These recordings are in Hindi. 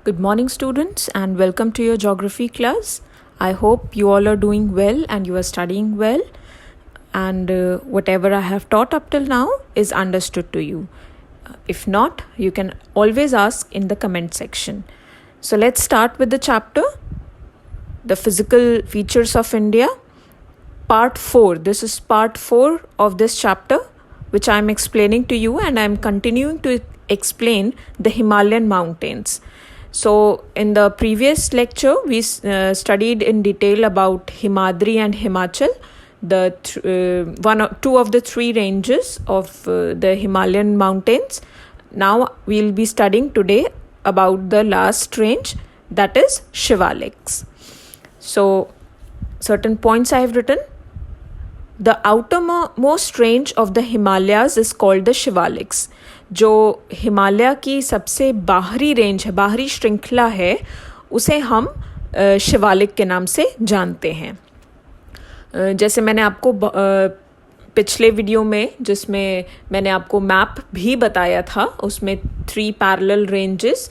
Good morning, students, and welcome to your geography class. I hope you all are doing well and you are studying well, and whatever I have taught up till now is understood to you. If not, you can always ask in the comment section. So let's start with the chapter, The Physical Features of India, Part 4. This is Part 4 of this chapter, which I am explaining to you, and I am continuing to explain the Himalayan mountains. So in the previous lecture, we studied in detail about Himadri and Himachal, two of the three ranges of the Himalayan mountains. Now we'll be studying today about the last range, that is Shivaliks. So certain points I have written. The outermost range of the Himalayas is called the Shivaliks. जो हिमालय की सबसे बाहरी रेंज है, बाहरी श्रृंखला है, उसे हम शिवालिक के नाम से जानते हैं. जैसे मैंने आपको पिछले वीडियो में, जिसमें मैंने आपको मैप भी बताया था, उसमें 3 पैरेलल रेंजेस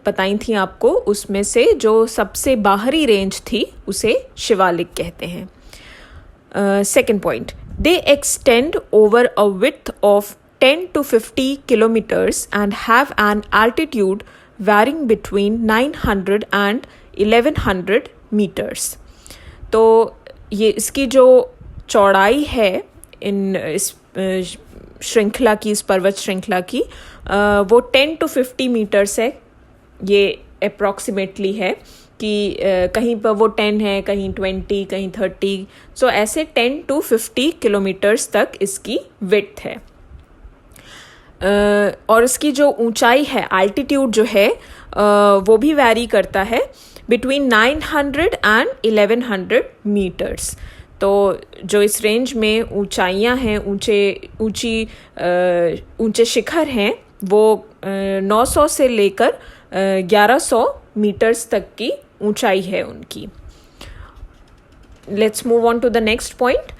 बताई थी आपको. उसमें से जो सबसे बाहरी रेंज थी उसे शिवालिक कहते हैं. Second point, they extend over a width of 10 to 50 kilometers and have an altitude varying between 900 and 1100 meters. तो ये इसकी जो चौड़ाई है इस श्रृंखला की, इस पर्वत श्रृंखला की, वो 10 to 50 मीटर्स है. ये अप्रॉक्सीमेटली है कि कहीं पर वो 10 है, कहीं 20, कहीं 30. सो ऐसे 10 to 50 किलोमीटर्स तक इसकी विड्थ है. और इसकी जो ऊंचाई है, अल्टीट्यूड जो है, वो भी वैरी करता है बिटवीन 900 एंड 1100 मीटर्स. तो जो इस रेंज में ऊंचाइयां हैं, ऊंचे शिखर हैं, वो 900 से लेकर 1100 मीटर्स तक की ऊंचाई है उनकी. Let's move on to the next point.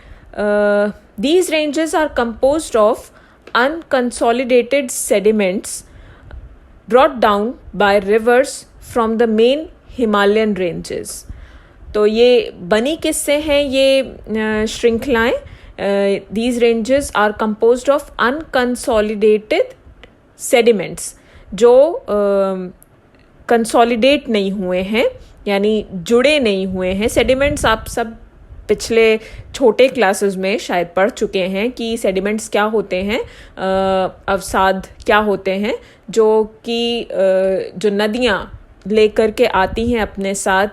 These ranges are composed of unconsolidated sediments brought down by rivers from the main Himalayan ranges. तो ये बनी किससे हैं ये श्रृंखलाएं? These ranges are composed of unconsolidated sediments, जो कंसोलिडेट नहीं हुए हैं, यानी जुड़े नहीं हुए हैं. सेडिमेंट्स आप सब पिछले छोटे क्लासेस में शायद पढ़ चुके हैं कि सेडिमेंट्स क्या होते हैं, अवसाद क्या होते हैं, जो कि जो नदियाँ लेकर के आती हैं अपने साथ,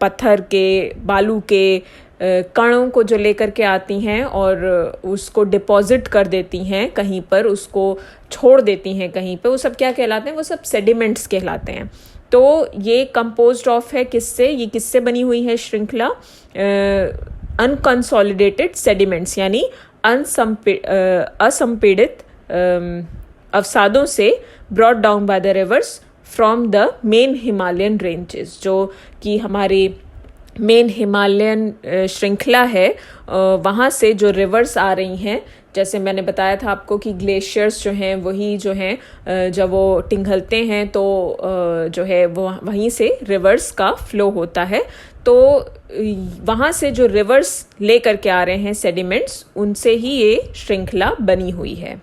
पत्थर के, बालू के कणों को जो लेकर के आती हैं और उसको डिपॉजिट कर देती हैं कहीं पर, उसको छोड़ देती हैं कहीं पर. वो सब क्या कहलाते हैं? वो सब सेडिमेंट्स कहलाते हैं. तो ये कंपोज्ड ऑफ है किससे? ये किससे बनी हुई है श्रृंखला? अनकंसोलिडेटेड सेडिमेंट्स, यानी असंपीड़ित अवसादों से, brought down by the reverse from the main Himalayan ranges. जो कि हमारी मेन हिमालयन श्रृंखला है, वहाँ से जो रिवर्स आ रही हैं, जैसे मैंने बताया था आपको कि ग्लेशियर्स जो हैं, वही जो हैं जब वो पिघलते हैं तो जो है वो वहीं से रिवर्स का फ्लो होता है. तो वहाँ से जो रिवर्स ले करके आ रहे हैं सेडिमेंट्स, उनसे ही ये श्रृंखला बनी हुई है.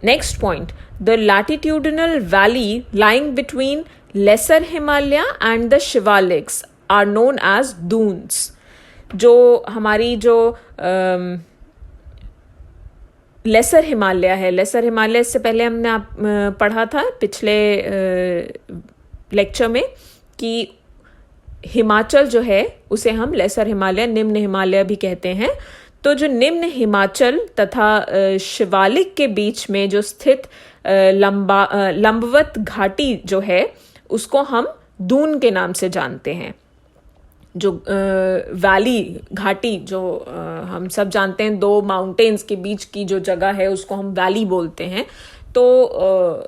Next point, the latitudinal valley lying between lesser Himalaya and the Shivaliks are known as Duns. जो हमारी जो लेसर हिमालय है, लेसर हिमालय इससे पहले हमने पढ़ा था पिछले लेक्चर में कि हिमाचल जो है उसे हम लेसर हिमालय, निम्न हिमालय भी कहते हैं. तो जो निम्न हिमाचल तथा शिवालिक के बीच में जो स्थित लंबवत घाटी जो है, उसको हम दून के नाम से जानते हैं. जो वैली, घाटी, जो हम सब जानते हैं, 2 माउंटेन्स के बीच की जो जगह है उसको हम वैली बोलते हैं. तो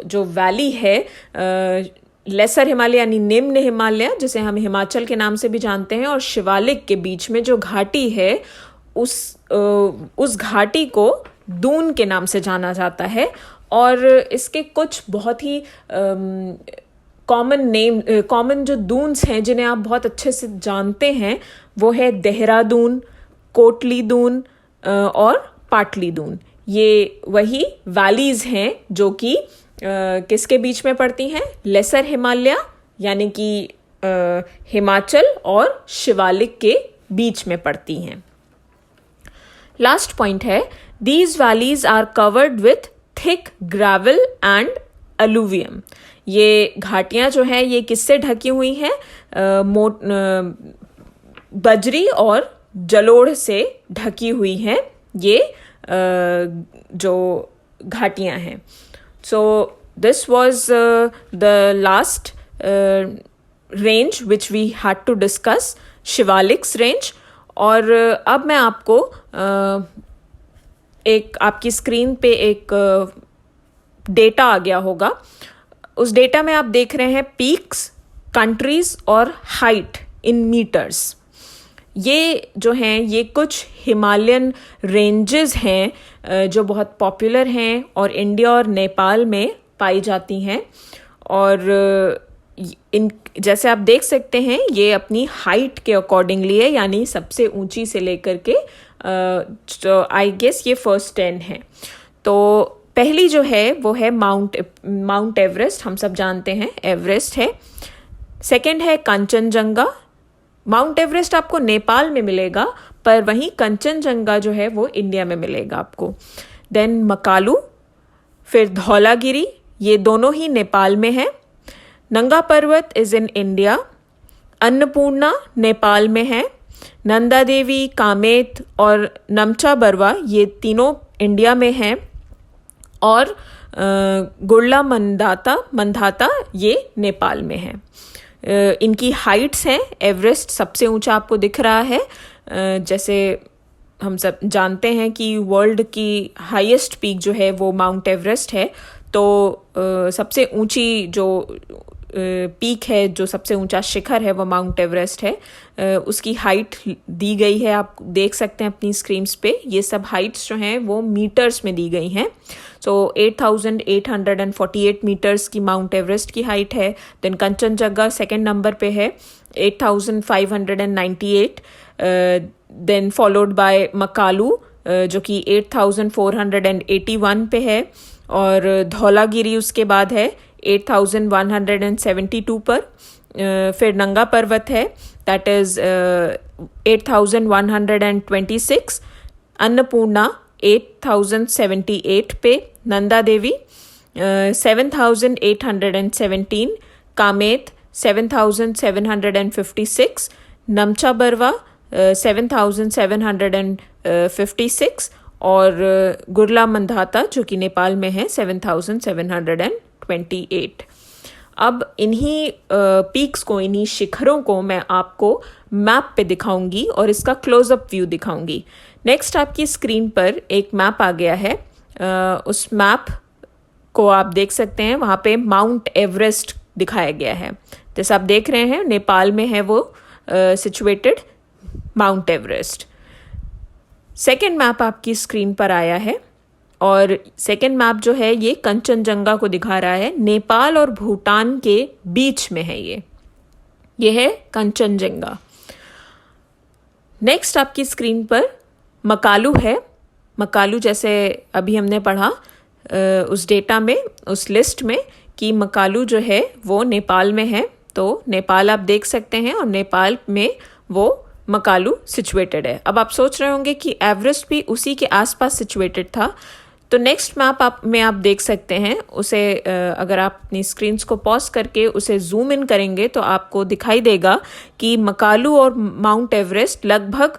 जो वैली है, लेसर हिमालय यानी निम्न हिमालय, जिसे हम हिमाचल के नाम से भी जानते हैं, और शिवालिक के बीच में जो घाटी है, उस घाटी को दून के नाम से जाना जाता है. और इसके कुछ बहुत ही कॉमन जो दून्स हैं जिन्हें आप बहुत अच्छे से जानते हैं वो है देहरादून, कोटली दून और पाटली दून। ये वही वैलीज हैं जो कि किसके बीच में पड़ती हैं? लेसर हिमालय यानी कि हिमाचल और शिवालिक के बीच में पड़ती हैं। लास्ट पॉइंट है, these valleys are covered with thick gravel and alluvium. ये घाटियां जो हैं ये किससे ढकी हुई हैं? बजरी और जलोढ़ से ढकी हुई हैं ये जो घाटियां हैं। So this was the last range which we had to discuss, Shivaliks range. और अब मैं आपको एक आपकी स्क्रीन पे एक डेटा आ गया होगा। उस डेटा में आप देख रहे हैं पीक्स, कंट्रीज और हाइट इन मीटर्स। ये जो हैं ये कुछ हिमालयन रेंजेस हैं जो बहुत पॉपुलर हैं और इंडिया और नेपाल में पाई जाती हैं। और इन जैसे आप देख सकते हैं ये अपनी हाइट के अकॉर्डिंगली है, यानी सबसे ऊंची से लेकर के आई गेस ये फर्स्ट 10 है। तो पहली जो है वो है माउंट एवरेस्ट, हम सब जानते हैं एवरेस्ट है। सेकंड है कंचनजंगा। माउंट एवरेस्ट आपको नेपाल में मिलेगा, पर वहीं कंचनजंगा जो है वो इंडिया में मिलेगा आपको। देन मकालू, फिर धौलागिरी, ये दोनों ही नेपाल में है। नंगा पर्वत is in India. Annapurna Nepal में है। नंदा देवी, कामेत और नमचा बरवा ये तीनों इंडिया में हैं। और गुड़ला मंदाता ये नेपाल में है। इनकी हाइट्स हैं, एवरेस्ट सबसे ऊंचा आपको दिख रहा है। जैसे हम सब जानते हैं कि वर्ल्ड की हाईएस्ट पीक जो है वो माउंट एवरेस्ट है। तो सबसे ऊंची जो पीक है, जो सबसे ऊंचा शिखर है वो माउंट एवरेस्ट है। उसकी हाइट दी गई है, आप देख सकते हैं अपनी स्क्रीन्स पे। ये सब हाइट्स जो हैं वो मीटर्स में दी गई हैं। सो 8,848 मीटर्स की माउंट एवरेस्ट की हाइट है। देन कंचनजंगा सेकंड नंबर पे है 8,598। देन फॉलोड बाय मकालू जो कि 8,481 पे है। और धौलागिरी उसके बाद है 8,172 पर। फिर नंगा पर्वत है, दैट इज 8,126। अन्नपूर्णा 8,078 पे। नंदा देवी 7,817। कामेत 7,756। नमचा बरवा 7,756 और गुरला मंदाता जो कि नेपाल में है 7,728। अब इन्हीं पीक्स को, इन्हीं शिखरों को मैं आपको मैप पे दिखाऊंगी और इसका क्लोजअप व्यू दिखाऊंगी। नेक्स्ट आपकी स्क्रीन पर एक मैप आ गया है। उस मैप को आप देख सकते हैं, वहाँ पे माउंट एवरेस्ट दिखाया गया है। जैसे आप देख रहे हैं नेपाल में है वो situated mount Everest. Second map आपकी स्क्रीन पर आया है और सेकेंड मैप जो है ये कंचनजंगा को दिखा रहा है। नेपाल और भूटान के बीच में है ये है कंचनजंगा। नेक्स्ट आपकी स्क्रीन पर मकालू है। मकालू जैसे अभी हमने पढ़ा उस डेटा में, उस लिस्ट में कि मकालू जो है वो नेपाल में है। तो नेपाल आप देख सकते हैं और नेपाल में वो मकालू सिचुएटेड है। अब आप सोच रहे होंगे कि एवरेस्ट भी उसी के आसपास सिचुएटेड था। तो नेक्स्ट मैप में आप देख सकते हैं उसे, अगर आप अपनी स्क्रीन्स को पॉज करके उसे जूम इन करेंगे तो आपको दिखाई देगा कि मकालू और माउंट एवरेस्ट लगभग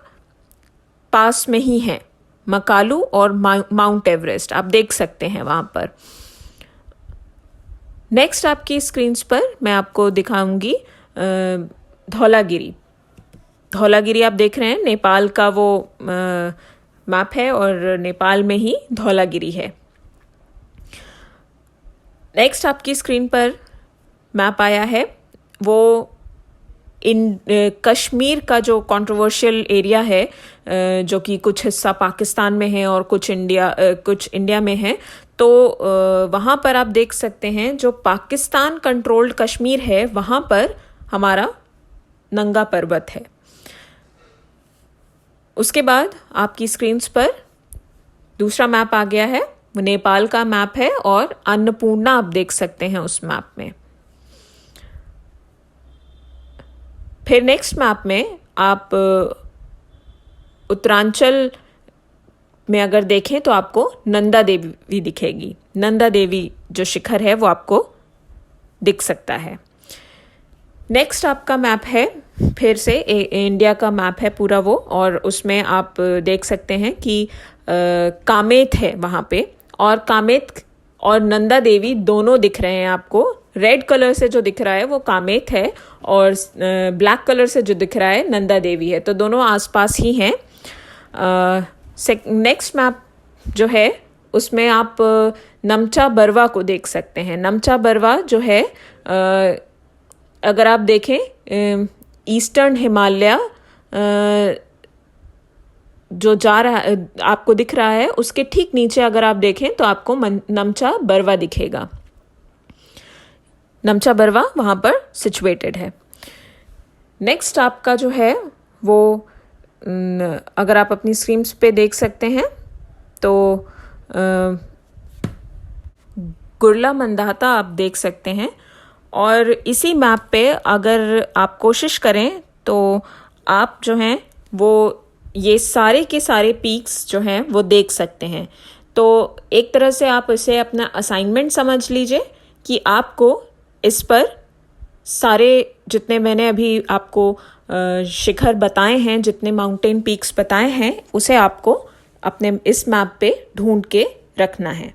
पास में ही हैं। मकालू और माउंट एवरेस्ट आप देख सकते हैं वहाँ पर। नेक्स्ट आपकी स्क्रीन्स पर मैं आपको दिखाऊंगी धौलागिरी। धौलागिरी आप देख रहे हैं, नेपाल का वो मैप है और नेपाल में ही धौलागिरी है। नेक्स्ट आपकी स्क्रीन पर मैप आया है, वो कश्मीर का जो कंट्रोवर्शियल एरिया है, जो कि कुछ हिस्सा पाकिस्तान में है और कुछ इंडिया में है, तो वहाँ पर आप देख सकते हैं जो पाकिस्तान कंट्रोल्ड कश्मीर है वहाँ पर हमारा नंगा पर्वत है। उसके बाद आपकी स्क्रीन्स पर दूसरा मैप आ गया है, वो नेपाल का मैप है और अन्नपूर्णा आप देख सकते हैं उस मैप में। फिर नेक्स्ट मैप में आप उत्तरांचल में अगर देखें तो आपको नंदा देवी दिखेगी। नंदा देवी जो शिखर है वो आपको दिख सकता है। नेक्स्ट आपका मैप है फिर से इंडिया का मैप है पूरा वो, और उसमें आप देख सकते हैं कि कामेत है वहाँ पे, और कामेत और नंदा देवी दोनों दिख रहे हैं आपको। रेड कलर से जो दिख रहा है वो कामेत है और ब्लैक कलर से जो दिख रहा है नंदा देवी है, तो दोनों आसपास ही हैं। नेक्स्ट मैप जो है उसमें आप नमचा बरवा को देख सकते हैं। नमचा बरवा जो है अगर आप देखें ईस्टर्न हिमालय जो जा रहा आपको दिख रहा है, उसके ठीक नीचे अगर आप देखें तो आपको नमचा बरवा दिखेगा। नमचा बरवा वहाँ पर सिचुएटेड है। नेक्स्ट आपका जो है वो अगर आप अपनी स्क्रीन्स पे देख सकते हैं तो गुरला मंदाता आप देख सकते हैं, और इसी मैप पे अगर आप कोशिश करें तो आप जो हैं वो ये सारे के सारे पीक्स जो हैं वो देख सकते हैं। तो एक तरह से आप इसे अपना असाइनमेंट समझ लीजिए कि आपको इस पर सारे जितने मैंने अभी आपको शिखर बताए हैं, जितने माउंटेन पीक्स बताए हैं, उसे आपको अपने इस मैप पे ढूंढ के रखना है।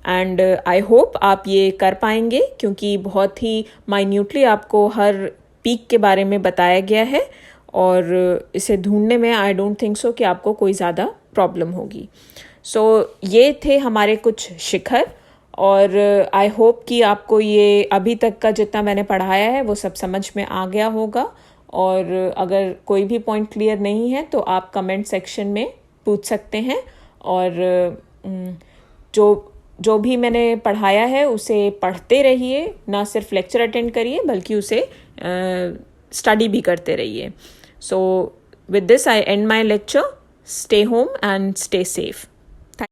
एंड आई होप आप ये कर पाएंगे, क्योंकि बहुत ही माइन्यूटली आपको हर पीक के बारे में बताया गया है, और इसे ढूंढने में आई डोंट थिंक सो कि आपको कोई ज़्यादा प्रॉब्लम होगी। सो ये थे हमारे कुछ शिखर, और आई होप कि आपको ये अभी तक का जितना मैंने पढ़ाया है वो सब समझ में आ गया होगा। और अगर कोई भी पॉइंट क्लियर नहीं है तो आप कमेंट सेक्शन में पूछ सकते हैं, और जो भी मैंने पढ़ाया है उसे पढ़ते रहिए, ना सिर्फ लेक्चर अटेंड करिए बल्कि उसे स्टडी भी करते रहिए। So with this I and my lecture. Stay home and stay safe.